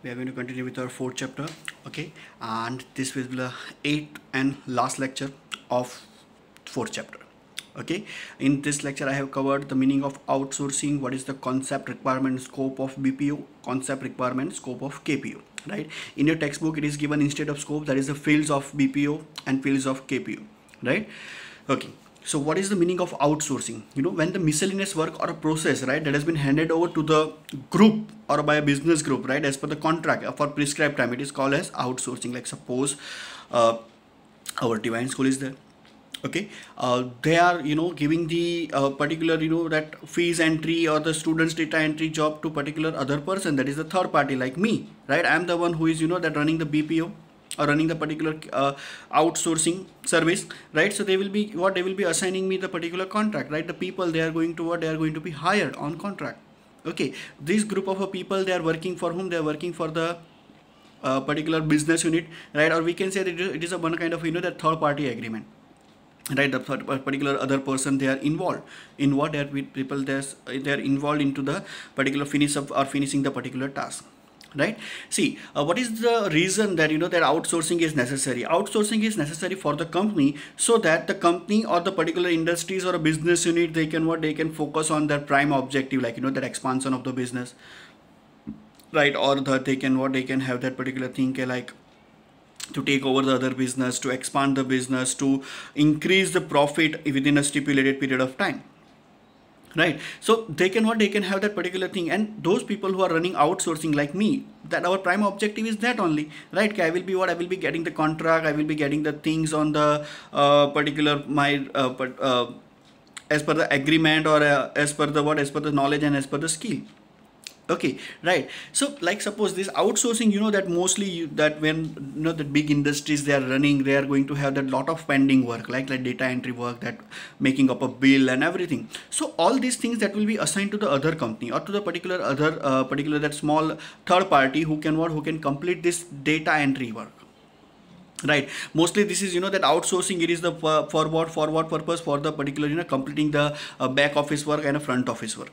We are going to continue with our fourth chapter. Okay, and this will be the eighth and last lecture of fourth chapter. Okay, in this lecture I have covered the meaning of outsourcing, what is the concept, requirement, scope of BPO, concept, requirement, scope of KPO. Right, in your textbook it is given instead of scope, that is the fields of BPO and fields of KPO. Right. Okay, so what is the meaning of outsourcing? When the miscellaneous work or a process, right, that has been handed over to the group or by a business group, right, as per the contract for prescribed time, it is called as outsourcing. Like suppose our divine school is there. Okay, they are giving the particular that fees entry or the students data entry job to particular other person, that is the third party like me, right? I am the one who is that running the BPO or running the particular outsourcing service, right? So they will be assigning me the particular contract, right? The people, they are going to they are going to be hired on contract. Okay, this group of people, they are working for whom? They are working for the particular business unit, right? Or we can say that it is a one kind of that third party agreement, right? The particular other person, they are involved in what they are with people, they are involved into the particular finish of or finishing the particular task, right? See, what is the reason that that outsourcing is necessary? Outsourcing is necessary for the company, so that the company or the particular industries or a business unit, they can focus on their prime objective, like that expansion of the business, right? Or they can have that particular thing like to take over the other business, to expand the business, to increase the profit within a stipulated period of time, right? So they can have that particular thing. And those people who are running outsourcing like me, that our prime objective is that only, right? I will be getting the contract, I will be getting the things on the particular my as per the agreement, or as per the knowledge and as per the skill. Okay, right. So like suppose this outsourcing, that mostly that when the big industries, they are running, they are going to have that lot of pending work, like data entry work, that making up a bill and everything. So all these things that will be assigned to the other company or to the particular that small third party who can complete this data entry work. Right, mostly this is that outsourcing, it is the for what purpose? For the particular completing the back office work and a front office work.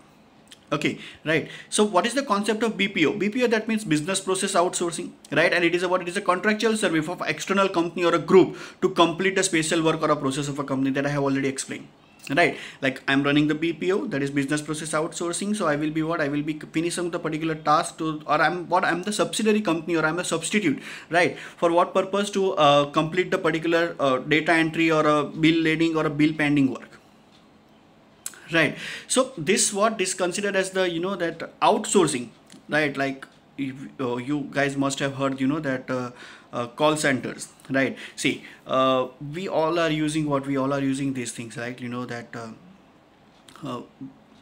Okay, right. So what is the concept of BPO? BPO, that means business process outsourcing, right? And it is a contractual service of external company or a group to complete a special work or a process of a company, that I have already explained, right? Like I'm running the BPO, that is business process outsourcing. So I will be finishing the particular task to, or I'm the subsidiary company, or I'm a substitute, right? For what purpose? To complete the particular data entry or a bill lading or a bill pending work. Right, so this considered as the that outsourcing, right? Like if, you guys must have heard that call centers, right? See, we all are using these things, right? That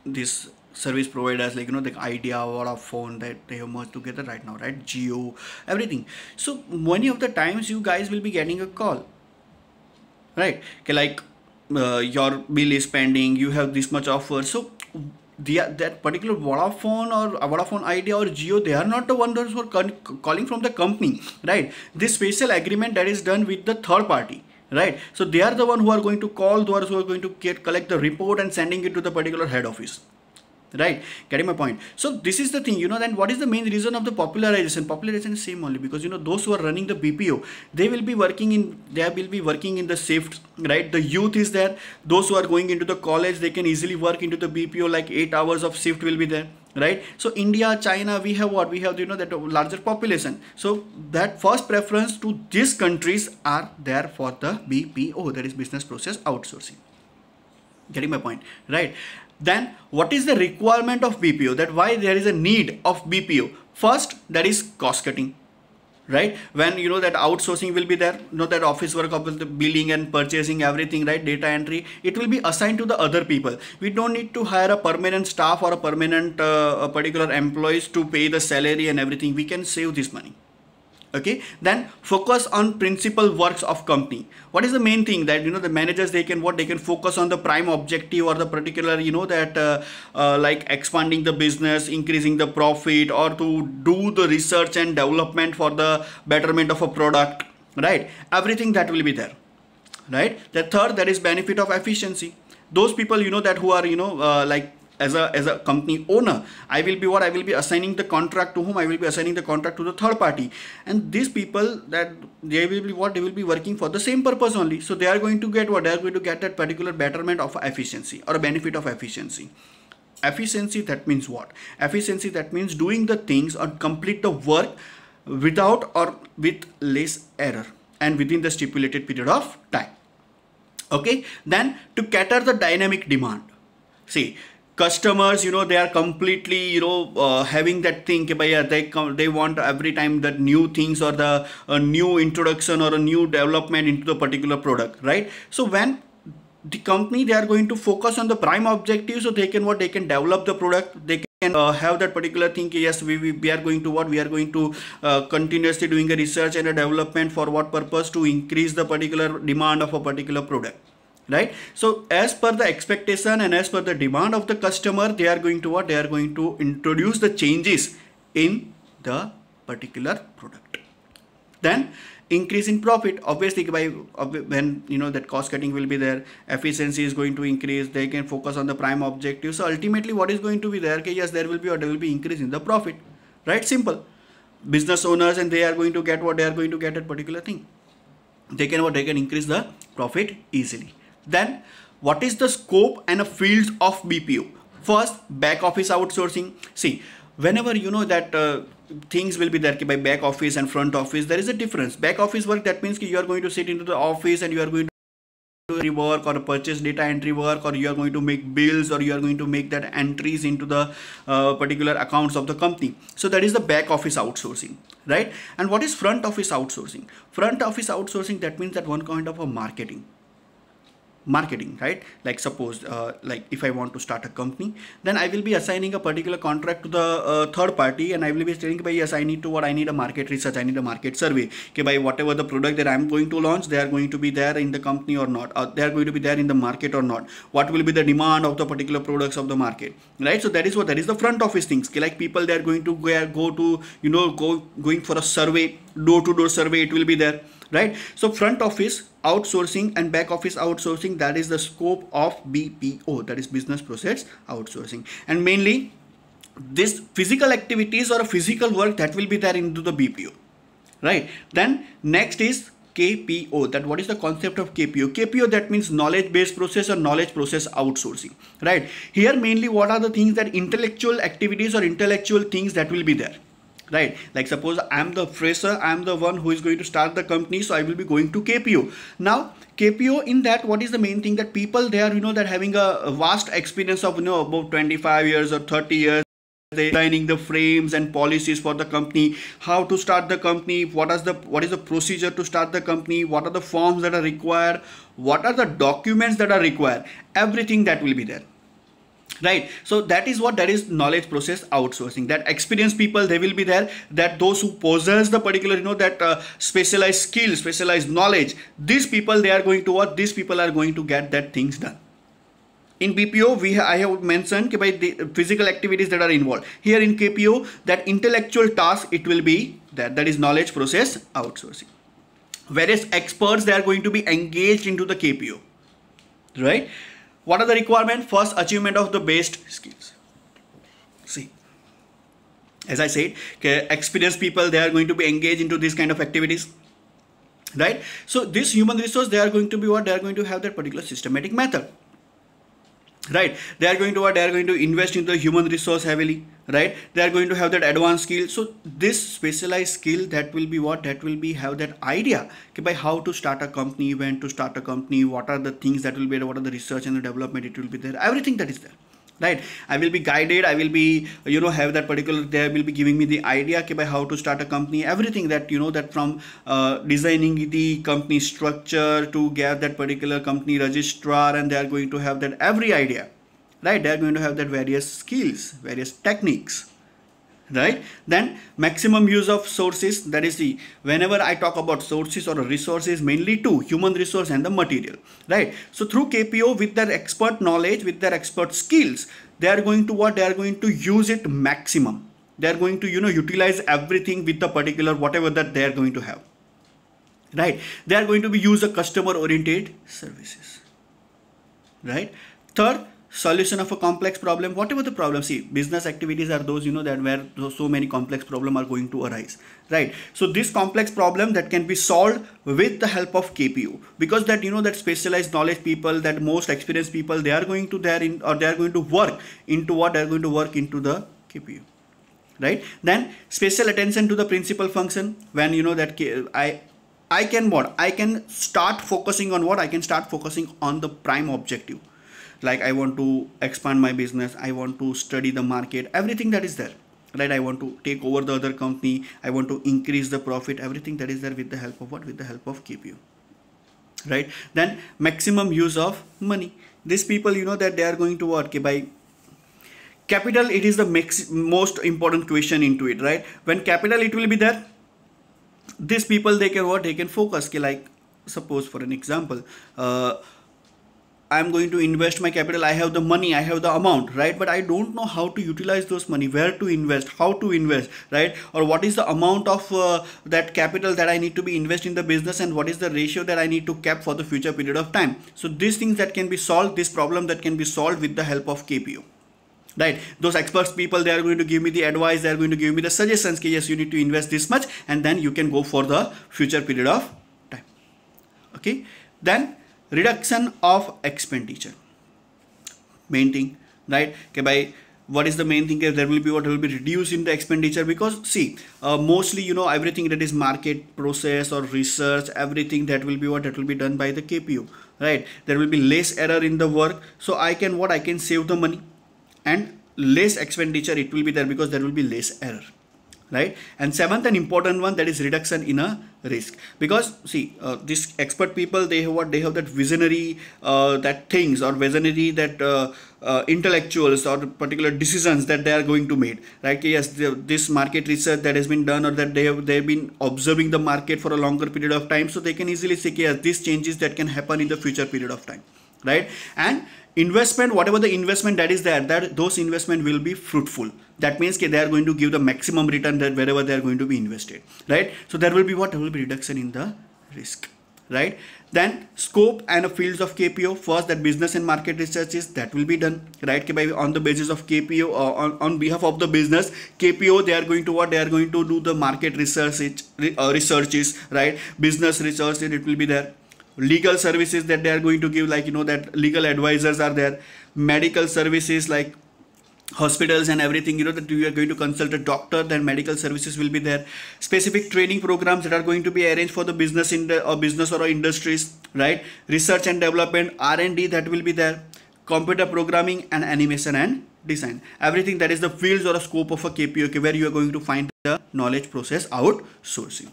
this service providers, like the Idea, Vodafone, that they have merged together right now, right? Geo, everything. So many of the times you guys will be getting a call, right? Okay, like your bill is pending, you have this much offer. So that particular Vodafone or Vodafone Idea or Geo, they are not the ones who are calling from the company, right? This special agreement that is done with the third party, right? So they are the one who are going to call, those who are going to collect the report and sending it to the particular head office. Right, getting my point? So this is the thing, then what is the main reason of the popularization is same only because those who are running the BPO, they will be working in the shift, right? The youth is there, those who are going into the college, they can easily work into the BPO, like 8 hours of shift will be there, right? So India, China, we have that larger population, so that first preference to these countries are there for the BPO, that is business process outsourcing. Getting my point, right? Then what is the requirement of BPO? That why there is a need of BPO? First, that is cost cutting, right? When that outsourcing will be there, that office work of the billing and purchasing, everything, right? Data entry, it will be assigned to the other people. We don't need to hire a permanent staff or a permanent particular employees to pay the salary and everything. We can save this money. Okay, then focus on principal works of company. What is the main thing? That the managers, they can focus on the prime objective or the particular that like expanding the business, increasing the profit, or to do the research and development for the betterment of a product, right? Everything that will be there, right? The third, that is benefit of efficiency. Those people that who are like as a company owner, I will be assigning the contract to whom? I will be assigning the contract to the third party, and these people, that they will be working for the same purpose only. So they are going to get what? They are going to get that particular betterment of efficiency or a benefit of efficiency. Efficiency, that means what? Efficiency, that means doing the things or complete the work without or with less error and within the stipulated period of time. Okay, then to cater the dynamic demand. See, customers, they are completely, having that thing, they want every time that new things or the new introduction or a new development into the particular product, right? So when the company, they are going to focus on the prime objective, so they can develop the product, they can have that particular thing. Yes, we are going to continuously doing a research and a development. For what purpose? To increase the particular demand of a particular product, right? So as per the expectation and as per the demand of the customer, they are going to introduce the changes in the particular product. Then increase in profit, obviously, when that cost cutting will be there, efficiency is going to increase, they can focus on the prime objective. So ultimately what is going to be there? Yes, there will be increase in the profit, right? Simple. Business owners, and they are going to get what? They are going to get that particular thing. They can increase the profit easily. Then what is the scope and fields of BPO? First, back office outsourcing. See, whenever that things will be there by back office and front office, there is a difference. Back office work, that means you are going to sit into the office and you are going to do work or purchase data entry work, or you are going to make bills, or you are going to make that entries into the particular accounts of the company. So that is the back office outsourcing, right? And what is front office outsourcing? Front office outsourcing, that means that one kind of a marketing, right? Like suppose like if I want to start a company, then I will be assigning a particular contract to the third party, and I will be saying, yes, I need a market research, I need a market survey, by whatever the product that I am going to launch, they are going to be there in the company or not, or they are going to be there in the market or not, what will be the demand of the particular products of the market, right? So that is the front office things. Like people, they are going to go to going for a survey, door-to-door survey, it will be there, right? So front office outsourcing and back office outsourcing, that is the scope of BPO, that is business process outsourcing. And mainly this physical activities or a physical work that will be there into the BPO, right? Then next is KPO. That what is the concept of KPO? KPO, that means knowledge based process or knowledge process outsourcing, right? Here mainly what are the things? That intellectual activities or intellectual things that will be there, right? Like suppose I am the fresher, I am the one who is going to start the company, so I will be going to KPO. Now KPO, in that what is the main thing? That people, they are that having a vast experience of about 25 years or 30 years, they designing the frames and policies for the company, how to start the company, what is the procedure to start the company, what are the forms that are required, what are the documents that are required, everything that will be there, right? So that is knowledge process outsourcing. That experienced people, they will be there, that those who possess the particular that specialized skill, specialized knowledge, these people, they are going to what? These people are going to get that things done. In BPO, I have mentioned by the physical activities that are involved. Here in KPO, that intellectual task, it will be that is knowledge process outsourcing. Whereas experts, they are going to be engaged into the KPO, right? What are the requirements? First, achievement of the best skills. See, as I said, experienced people, they are going to be engaged into this kind of activities, right? So this human resource, they are going to be what? They are going to have that particular systematic method, right? They are going to invest in the human resource heavily, right? They are going to have that advanced skill. So this specialized skill, that will be what? That will be have that idea by how to start a company, when to start a company, what are the things that will be there, what are the research and the development, it will be there, everything that is there, right? I will be guided, I will be have that particular, they will be giving me the idea by how to start a company, everything that that from designing the company structure to get that particular company registrar, and they are going to have that every idea, right? They are going to have that various skills, various techniques, right? Then maximum use of sources, that is the, whenever I talk about sources or resources, mainly two, human resource and the material, right? So through KPO, with their expert knowledge, with their expert skills, they are going to what? They are going to use it maximum. They are going to utilize everything with the particular whatever that they are going to have, right? They are going to be use a customer oriented services, right? Third, solution of a complex problem, whatever the problem. See, business activities are those, you know, that where so many complex problem are going to arise, right? So this complex problem that can be solved with the help of KPO, because that, you know, that specialized knowledge people, that most experienced people, they are going to there in, or they are going to work into what? They are going to work into the KPO, right? Then special attention to the principal function, when, you know, that I can what? I can start focusing on what? I can start focusing on the prime objective. Like I want to expand my business, I want to study the market, everything that is there, right? I want to take over the other company, I want to increase the profit, everything that is there with the help of what? With the help of KPO, right? Then maximum use of money. These people, you know, that they are going to work by capital. It is the most important question into it, right? When capital it will be there, these people, they can what? They can focus. Like suppose for an example, I'm going to invest my capital, I have the money, I have the amount, right? But I don't know how to utilize those money, where to invest, how to invest, right? Or what is the amount of that capital that I need to be invest in the business, and what is the ratio that I need to cap for the future period of time. So these things that can be solved, this problem that can be solved with the help of KPO, right? Those experts people, they are going to give me the advice, they are going to give me the suggestions, yes, you need to invest this much, and then you can go for the future period of time. Okay, then reduction of expenditure, main thing, right? Okay, by what is the main thing? There will be what will be reduced in the expenditure, because see, mostly, you know, everything that is market process or research, everything that will be what? That will be done by the KPO, right? There will be less error in the work, so I can what? I can save the money, and less expenditure it will be there, because there will be less error, right? And seventh and important one, that is reduction in a risk, because see, these expert people, they have what? They have that visionary that things, or visionary that intellectuals or particular decisions that they are going to make, right? Yes, this market research that has been done, or that they've been observing the market for a longer period of time, so they can easily say, yes, these changes that can happen in the future period of time, right? And investment, whatever the investment that is there, that those investment will be fruitful. That means they are going to give the maximum return that wherever they are going to be invested, right? So there will be what? There will be reduction in the risk, right? Then scope and fields of KPO. First, that business and market research is that will be done, right? By on the basis of KPO, on behalf of the business, KPO, they are going to what? They are going to do the market research, researches, right? Business research, it will be there. Legal services that they are going to give, like, you know, that legal advisors are there. Medical services, like hospitals and everything, you know, that you are going to consult a doctor, then medical services will be there. Specific training programs that are going to be arranged for the business in the business or industries, right? Research and development, R&D, that will be there. Computer programming and animation and design, everything that is the fields or a scope of a KPO, okay, where you are going to find the knowledge process outsourcing,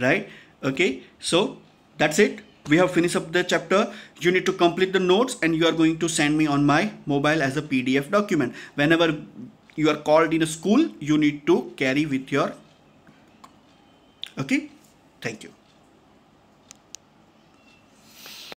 right? Okay, so that's it. We have finished up the chapter. You need to complete the notes, and you are going to send me on my mobile as a PDF document. Whenever you are called in a school, you need to carry with your. Okay, thank you.